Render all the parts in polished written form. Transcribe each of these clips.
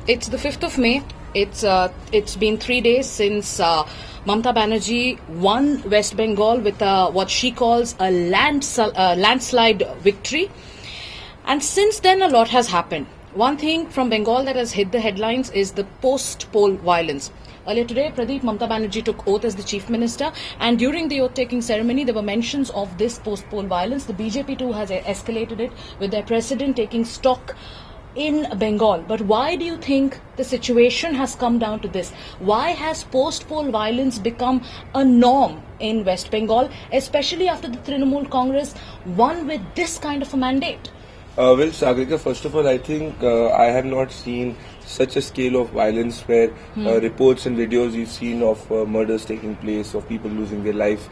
It's the 5th of May. It's been 3 days since Mamata Banerjee won West Bengal with what she calls a landslide victory. And since then, a lot has happened. One thing from Bengal that has hit the headlines is the post-poll violence. Earlier today, Pradeep, Mamata Banerjee took oath as the Chief Minister, and during the oath-taking ceremony, there were mentions of this post-poll violence. The BJP too has escalated it with their president taking stock in Bengal. But why do you think the situation has come down to this? Why has post-poll violence become a norm in West Bengal, especially after the Trinamool Congress won with this kind of a mandate? Well, Sagarika, first of all, I think I have not seen such a scale of violence where reports and videos you've seen of murders taking place, of people losing their life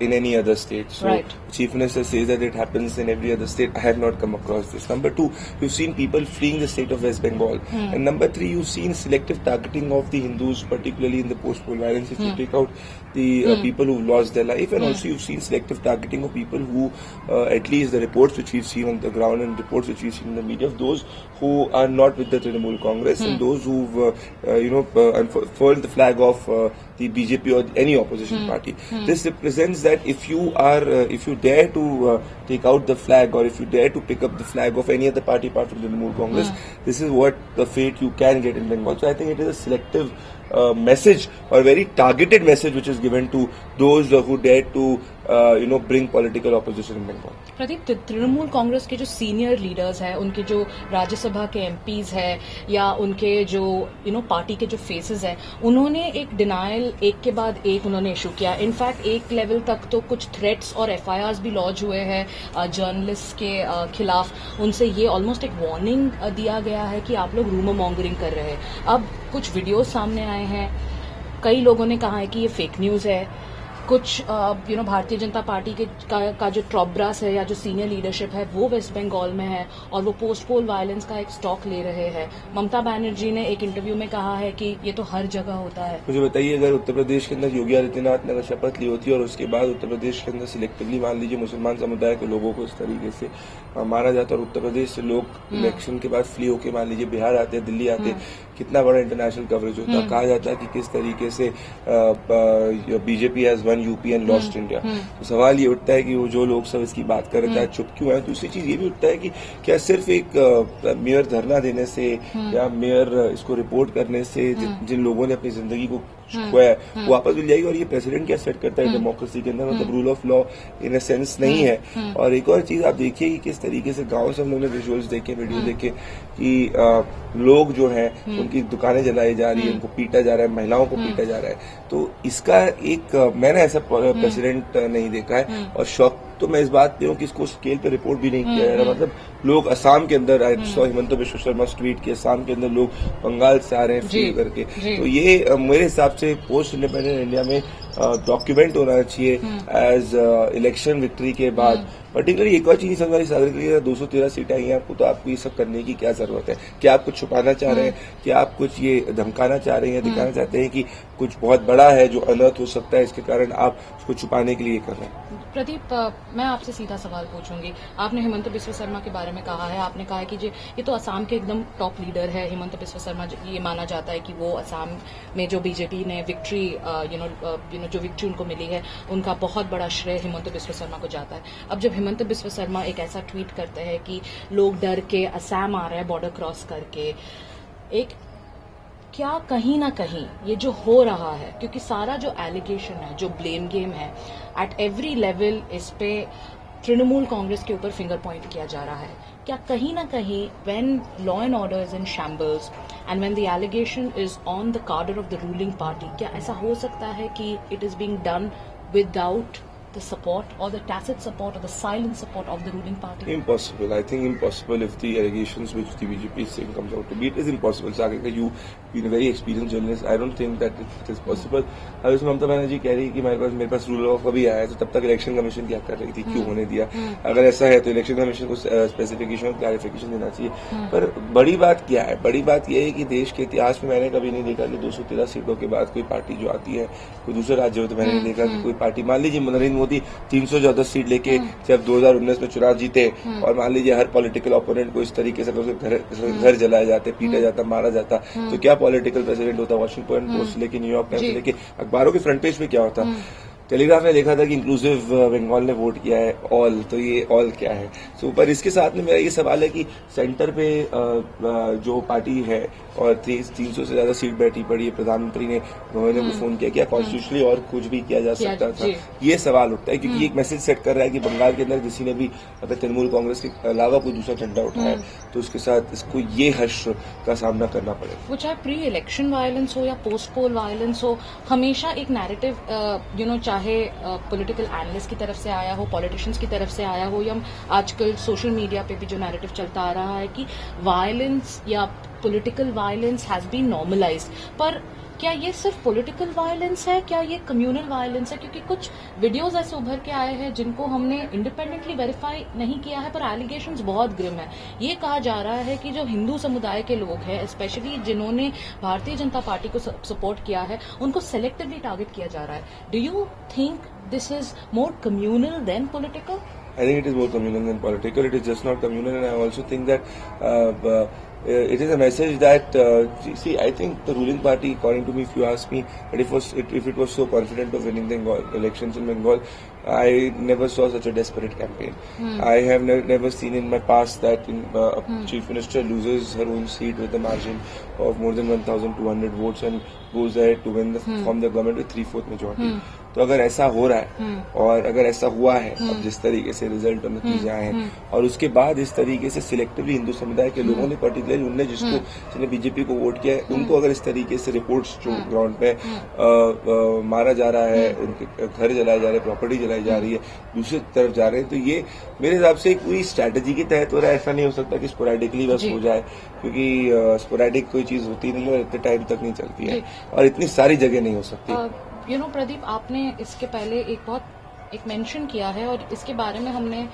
in any other state. So, right. Chief Minister says that it happens in every other state. I have not come across this. Number two, you've seen people fleeing the state of West Bengal. And number three, you've seen selective targeting of the Hindus, particularly in the post-poll violence. If you take out the people who lost their life, and also you've seen selective targeting of people who, at least the reports which we've seen on the ground and reports which we've seen in the media, of those who are not with the Trinamool Congress and those who've, unfurled the flag of the BJP or any opposition party. This represents that if you dare to take out the flag, or if you dare to pick up the flag of any other party apart from the Trinamool Congress, this is what the fate you can get in Bengal. So I think it is a selective message, or a very targeted message, which is given to those who dare to bring political opposition in Bengal. Pradeep, Trinamool Congress के जो senior leaders हैं, उनके जो राज्यसभा के MPs हैं, या उनके जो पार्टी के जो फेसेस हैं, उन्होंने एक डिनायल एक के बाद एक उन्होंने इशू किया. इनफैक्ट एक लेवल तक तो कुछ थ्रेट्स और एफआईआर्स भी लॉन्च हुए हैं जर्नलिस्ट के खिलाफ. उनसे ये ऑलमोस्ट एक वार्निंग दिया गया है कि आप लोग रूमर मॉन्गरिंग कर रहे हैं. अब कुछ वीडियोस सामने आए हैं, कई लोगों ने कहा है कि ये फेक न्यूज है. कुछ भारतीय जनता पार्टी का जो टॉप ब्रास है या जो सीनियर लीडरशिप है वो वेस्ट बंगाल में है और वो पोस्ट पोल वायलेंस का एक स्टॉक ले रहे हैं. ममता बनर्जी ने एक इंटरव्यू में कहा है कि ये तो हर जगह होता है. मुझे बताइए, अगर उत्तर प्रदेश के अंदर योगी आदित्यनाथ ने अगर शपथ ली होती और उसके बाद उत्तर प्रदेश के अंदर सिलेक्टिवली मान लीजिए मुसलमान समुदाय के लोगों को इस तरीके से मारा जाता और उत्तर प्रदेश से लोग इलेक्शन के बाद फ्ली होकर मान लीजिए बिहार आते, दिल्ली आते, कितना बड़ा इंटरनेशनल कवरेज होता. कहा जाता है कि किस तरीके से BJP has one UP and lost India. तो सवाल ये उठता है कि वो जो लोग सब इसकी बात कर रहे थे चुप क्यों है. दूसरी चीज ये भी उठता है कि क्या सिर्फ एक मेयर धरना देने से या मेयर इसको रिपोर्ट करने से जिन लोगों ने अपनी जिंदगी को खोया है वो वापस मिल जाएगी. और ये प्रेसिडेंट क्या सेट करता है डेमोक्रेसी के अंदर, मतलब rule of law in a sense नहीं है. और एक और चीज आप देखिए कि किस तरीके से गांव से हम लोगों ने विजुअल्स देखे, वीडियो देखे कि लोग जो हैं उनकी दुकानें जलाई जा रही है, उनको पीटा जा रहा है, महिलाओं को पीटा जा रहा है. तो इसका एक मैंने ऐसा प्रेसिडेंट नहीं देखा है. और शौक तो मैं इस बात पे हूँ कि इसको स्केल पे रिपोर्ट भी नहीं किया जा रहा. मतलब लोग असम के अंदर, हिमंत बिस्वा शर्मा ट्वीट किए, असम के अंदर लोग बंगाल से आ रहे हैं फ्ली करके. तो ये मेरे हिसाब से पोस्ट इंडिपेंडेंट इंडिया में डॉक्यूमेंट होना चाहिए एज इलेक्शन विक्ट्री के बाद. पर्टिकुलरली एक और चीज समझ सागर के लिए 213 सीटें आई हैं आपको, तो आपको ये सब करने की क्या जरूरत है? क्या आप कुछ छुपाना चाह रहे हैं? क्या आप कुछ ये धमकाना चाह रहे हैं, दिखाना चाहते हैं कि कुछ बहुत बड़ा है जो अनर्थ हो सकता है, इसके कारण आप उसको छुपाने के लिए कर रहे हैं? प्रदीप, मैं आपसे सीधा सवाल पूछूंगी. आपने हिमंत बिस्वा शर्मा के बारे में कहा है, आपने कहा है कि ये तो असम के एकदम टॉप लीडर है. हिमंत बिस्वा शर्मा, ये माना जाता है कि वो असम में जो बीजेपी ने विक्ट्री जो विक्ट्री उनको मिली है, उनका बहुत बड़ा श्रेय हिमंत बिस्वा शर्मा को जाता है. अब जब हिमंत बिस्वा शर्मा एक ऐसा ट्वीट करते हैं कि लोग डर के असम आ रहे हैं बॉर्डर क्रॉस करके, क्या कहीं ना कहीं ये जो हो रहा है, क्योंकि सारा जो एलिगेशन है, जो ब्लेम गेम है, एट एवरी लेवल इस पे तृणमूल कांग्रेस के ऊपर फिंगर पॉइंट किया जा रहा है, क्या कहीं ना कहीं when law and order is in shambles and when the allegation is on the cadre of the ruling party, क्या ऐसा हो सकता है कि it is being done without the support or the tacit support or the silent support of the ruling party? Impossible. I think impossible if the allegations which the BJP is saying comes out to be. It is impossible. Sagar, you've been a very experienced journalist. I don't think that it is possible. अब इसमें ममता बनर्जी कह रही है कि मेरे पास rule of अभी आया है, तो तब तक इलेक्शन कमीशन क्या कर रही थी, क्यों होने दिया? अगर ऐसा है तो इलेक्शन कमीशन को स्पेसिफिकेशन और क्लैरिफिकेशन देना चाहिए. पर बड़ी बात क्या है? बड़ी बात यह है कि देश के इतिहास में मैंने कभी नहीं देखा कि 213 सीटों के बाद कोई पार्टी जो आती है, कोई दूसरे राज्य में, तो मैंने नहीं देखा कि कोई पार्टी, मान लीजिए नरेंद्र मोदी 314 सीट लेके जब 2019 में चुनाव जीते और मान लीजिए हर पॉलिटिकल ओपोनेंट को इस तरीके से घर जलाया जाते, पीटा जाता, मारा जाता, तो क्या पॉलिटिकल प्रेसिडेंट होता? वॉशिंगटन पोस्ट लेके, न्यूयॉर्क टाइम्स लेके, अखबारों के फ्रंट पेज पे क्या होता? टेलीग्राफ ने लिखा था कि इंक्लूसिव बंगाल ने वोट किया है ऑल, तो ये ऑल क्या है? सो पर इसके साथ में मेरा ये सवाल है कि सेंटर पे जो पार्टी है और 300 से ज्यादा सीट बैठी पड़ी है, प्रधानमंत्री ने उन्होंने को फोन किया, क्या कॉन्स्टिट्यूशनली और कुछ भी किया जा सकता था? ये सवाल उठता है क्योंकि एक मैसेज सेट कर रहा है कि बंगाल के अंदर किसी ने भी अगर तृणमूल कांग्रेस के अलावा कोई दूसरा झंडा उठाया तो उसके साथ इसको ये हश्र का सामना करना पड़ेगा। वो चाहे प्री इलेक्शन वायलेंस हो या पोस्ट पोल वायलेंस हो, हमेशा एक नैरेटिव चाहे पॉलिटिकल एनालिस्ट की तरफ से आया हो, पॉलिटिशियंस की तरफ से आया हो, या आजकल सोशल मीडिया पे भी जो नैरेटिव चलता आ रहा है कि वायलेंस या political violence has been normalised. पर क्या ये सिर्फ पॉलिटिकल वायलेंस है? क्या ये कम्युनल वायलेंस है? क्योंकि कुछ वीडियोस ऐसे उभर के आए हैं जिनको हमने इंडिपेंडेंटली वेरीफाई नहीं किया है, पर एलिगेशंस बहुत ग्रिम है। ये कहा जा रहा है कि जो हिंदू समुदाय के लोग हैं, स्पेशली जिन्होंने भारतीय जनता पार्टी को सपोर्ट किया है, उनको सेलेक्टिवली टारगेट किया जा रहा है। Do you think this is more communal than political? I think it is more communal than political. It is just not communal, and I also think that it is a message that see. I think the ruling party, according to me, if you ask me, that if it was so confident of winning the elections in Bengal, I never saw such a desperate campaign. I have never seen in my past that a chief minister loses her own seat with a margin of more than 1,200 votes and goes ahead to win form the government with 3/4 majority. तो अगर ऐसा हो रहा है और अगर ऐसा हुआ है, अब जिस तरीके से रिजल्ट और नतीजे आए हैं, और उसके बाद इस तरीके से सिलेक्टिवली हिंदू समुदाय के लोगों ने, पर्टिकुलरली उनने जिसने बीजेपी को वोट किया है, उनको अगर इस तरीके से रिपोर्ट्स जो ग्राउंड पे मारा जा रहा है, उनके घर जलाए जा रहे हैं, प्रॉपर्टी जलाई जा रही है, दूसरी तरफ जा रहे हैं, तो ये मेरे हिसाब से एक पूरी स्ट्रैटेजी के तहत हो रहा है। ऐसा नहीं हो सकता कि स्पोरेडिकली बस हो जाए, क्योंकि स्पोरेडिक कोई चीज होती नहीं है और इतने टाइम तक नहीं चलती है और इतनी सारी जगह नहीं हो सकती। प्रदीप, आपने इसके पहले एक मेंशन किया है और इसके बारे में हमने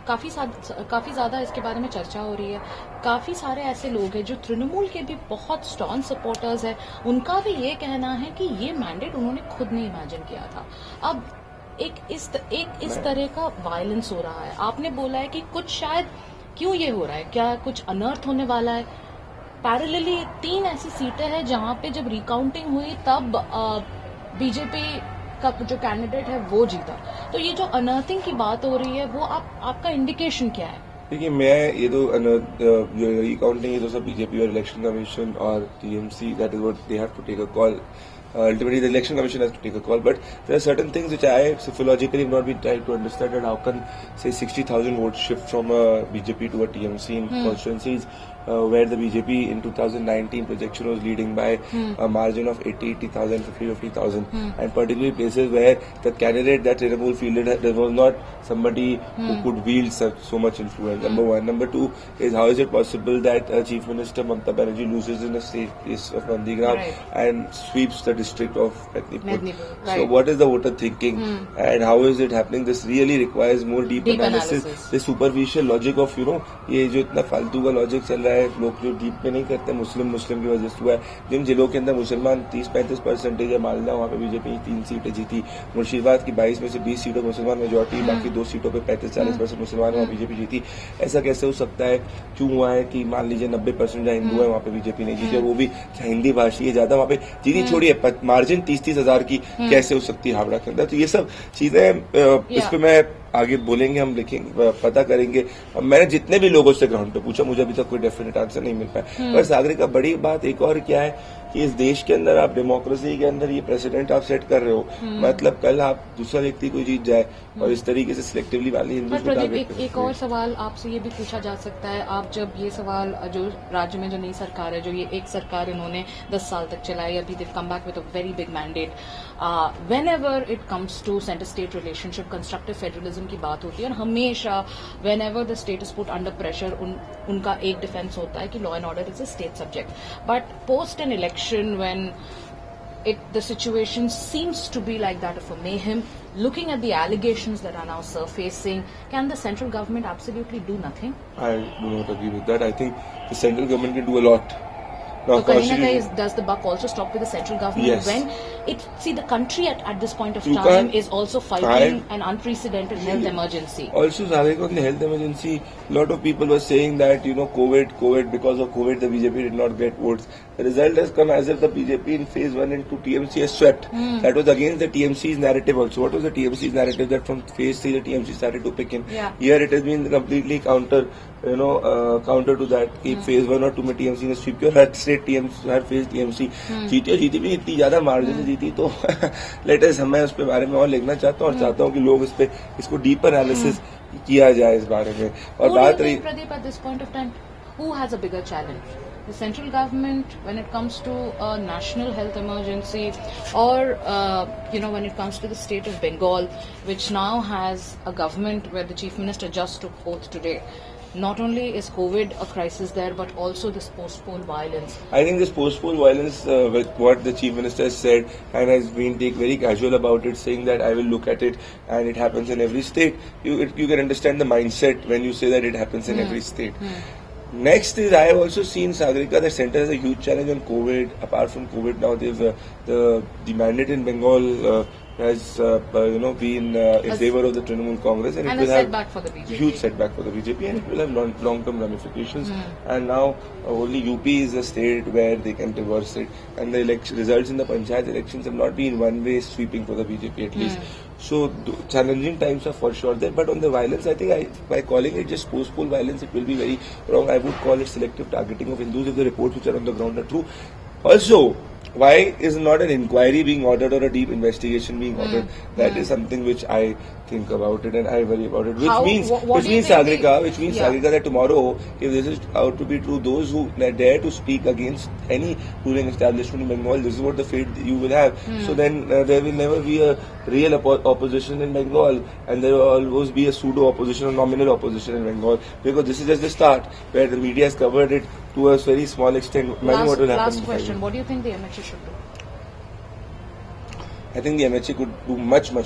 काफी ज्यादा इसके बारे में चर्चा हो रही है। काफी सारे ऐसे लोग हैं जो तृणमूल के भी बहुत स्ट्रॉन्ग सपोर्टर्स हैं, उनका भी ये कहना है कि ये मैंडेट उन्होंने खुद नहीं इमेजिन किया था। अब इस तरह का वायलेंस हो रहा है। आपने बोला है कि कुछ शायद क्यों ये हो रहा है, क्या कुछ अनर्थ होने वाला है? पैरेलली 3 ऐसी सीटें हैं जहां पे जब रिकाउंटिंग हुई तब बीजेपी का जो कैंडिडेट है वो जीता। तो ये जो अनर्थिंग की बात हो रही है, वो आपका इंडिकेशन क्या है? देखिए, मैं ये तो रिकाउंटिंग, ये तो सब बीजेपी और इलेक्शन कमीशन और TMC, that is what they have to take a call. Ultimately, the election commission has to take a call, but there are certain things which I psychologically have not been trying to understand. That how can, say, 60,000 votes shift from a BJP to a TMC in constituencies where the BJP in 2019 projection was leading by a margin of 80,000, 50,000, and particularly places where the candidate that Trinamool fielded, there was not somebody who could wield so much influence. Number one. Number two is, how is it possible that Chief Minister Mamata Banerjee loses in the state place of Nandigram and sweeps the district of Mednipur? So what is the voter thinking and how is it happening? This really requires more deep analysis. The superficial logic of, ये जो इतना फालतू का logic चल रहा है, लोग जो डीप में नहीं करते, मुस्लिम की वजह से हुआ है। जिन जिलों के अंदर मुसलमान 30-35% है, मालदा वहाँ पे बीजेपी 3 सीटें जीती, मुर्शिदाबाद की 22 में से 20 सीटों मुसलमान मेजोरिटी, बाकी 2 सीटों पे 35-40% मुसलमान वहाँ बीजेपी जीती। ऐसा कैसे हो सकता है? क्यों हुआ है कि मान लीजिए 90% जहाँ हिंदू है वहाँ पे बीजेपी नहीं जीती, वो भी हिंदी भाषी ज्यादा वहाँ पे जीती, छोड़िए मार्जिन 30-30 हजार की कैसे हो सकती है हावड़ा के अंदर? तो ये सब चीजें इस पे मैं आगे बोलेंगे, हम लिखेंगे, पता करेंगे। मैंने जितने भी लोगों से ग्राउंड पे पूछा, मुझे अभी तक कोई डेफिनेट आंसर नहीं मिल पाया। पर सागरिका, बड़ी बात एक और क्या है कि इस देश के अंदर आप डेमोक्रेसी के अंदर ये प्रेसिडेंट आप सेट कर रहे हो, मतलब कल आप दूसरा व्यक्ति को जीत जाए और इस तरीके से सिलेक्टिवली वाली हिंदू को टारगेट एक और सवाल आपसे ये भी पूछा जा सकता है, आप जब ये सवाल, जो राज्य में जो नई सरकार है, जो ये एक सरकार इन्होंने 10 साल तक चलाई, अभी they come back with a very big mandate, whenever it comes to centre state relationship, constructive federalism की बात होती है, और हमेशा whenever the state is put under pressure, उनका एक डिफेंस होता है कि law and order is a state subject. But post an election, when the situation seems to be like that of a mayhem, looking at the allegations that are now surfacing, can the central government absolutely do nothing? I do not agree with that. I think the central government can do a lot. So kahin na kahin, does the buck also stop with the central government Yes. when the country at this point of You time can't- is also fighting an unprecedented health emergency? Also, Sadik, on the health emergency, a lot of people were saying that, COVID, because of COVID, the BJP did not get votes. The result has come as if the BJP in phase 1 and 2 TMC has swept. That was against the TMC's narrative also. What was the TMC's narrative? That from phase 3 the TMC started to pick in. Yeah. Here it has been completely counter to that. कि phase 1 और 2 में TMC ने sweep किया और हर state TMC, हर phase TMC जीती और जीती भी इतनी ज्यादा मार्जिन से जीती तो लेटेस्ट मैं उस पे बारे में और लिखना चाहता हूँ और चाहता हूँ कि लोग इस पे इसको डीप एनालिसिस किया जाए इस बारे में और बात रही Pradeep, at this point of time, who has a bigger challenge? The central government when it comes to a national health emergency, or when it comes to the state of Bengal, which now has a government where the chief minister just took oath today. Not only is COVID a crisis there, but also this post-poll violence. I think this post-poll violence, with what the chief minister has said and has been very casual about it, saying that I will look at it and it happens in every state. You can understand the mindset when you say that it happens in every state. Next is, I have also seen, Sagarika, the center has a huge challenge on COVID. Apart from COVID, now they've the mandate in Bengal has been in favor of the Trinamool Congress, and it will have setback for the BJP. Huge setback for the BJP, and it will have long-term ramifications. And now only UP is a state where they can reverse it, and the results in the Panchayat elections have not been one-way sweeping for the BJP at least. So challenging times are for sure there. But on the violence, I think by calling it just post-poll violence, it will be very wrong. I would call it selective targeting of Hindus if the reports which are on the ground are true. Also, why is not an inquiry being ordered or a deep investigation being ordered? That is something which I think about it and I worry about it. Which means Sagrika, that tomorrow, if this is out to be true, those who dare to speak against any ruling establishment in Bengal, this is what the fate you will have. So then there will never be a real opposition in Bengal, and there will always be a pseudo opposition or nominal opposition in Bengal, because this is just the start where the media has covered it to a very small extent. Last question, what do you think the MHA should do? I think the MHA could do much more.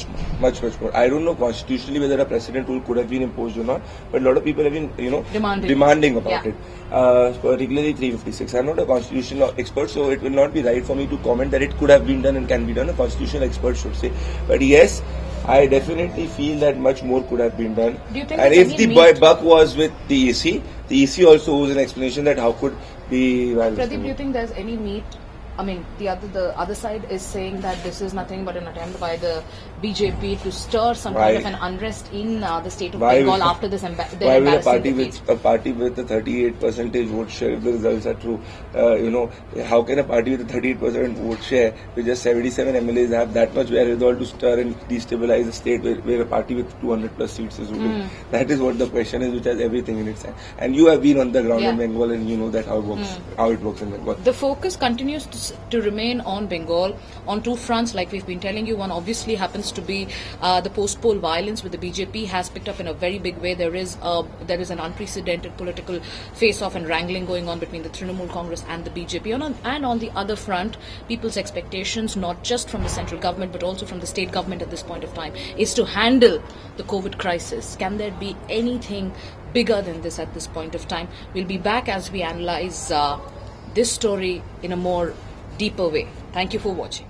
I don't know constitutionally whether a precedent rule could have been imposed or not, but a lot of people have been, demanding about it. Particularly 356. I'm not a constitutional expert, so it will not be right for me to comment that it could have been done and can be done. A constitutional expert should say. But yes, I definitely feel that much more could have been done. Do you think and if the buck was with the EC also owes an explanation that how could be violence. Pradeep, do you think there's any meat? I mean, the other side is saying that this is nothing but an attempt by the BJP to stir some kind of an unrest in the state of Bengal after this embarrassing defeat. Why will a party with a 38% vote share, if the results are true, how can a party with a 38% vote share with just 77 MLAs have that much wherewithal to stir and destabilize a state where a party with 200 plus seats is ruling? That is what the question is, which has everything in its hand. And you have been on the ground in Bengal and you know that how it works in Bengal. The focus continues to remain on Bengal on two fronts, like we've been telling you. One obviously happens to be the post-poll violence, with the BJP has picked up in a very big way. There is an unprecedented political face-off and wrangling going on between the Trinamool Congress and the BJP. And on the other front, people's expectations, not just from the central government but also from the state government at this point of time, is to handle the COVID crisis. Can there be anything bigger than this at this point of time? We'll be back as we analyze this story in a more deeper way. Thank you for watching.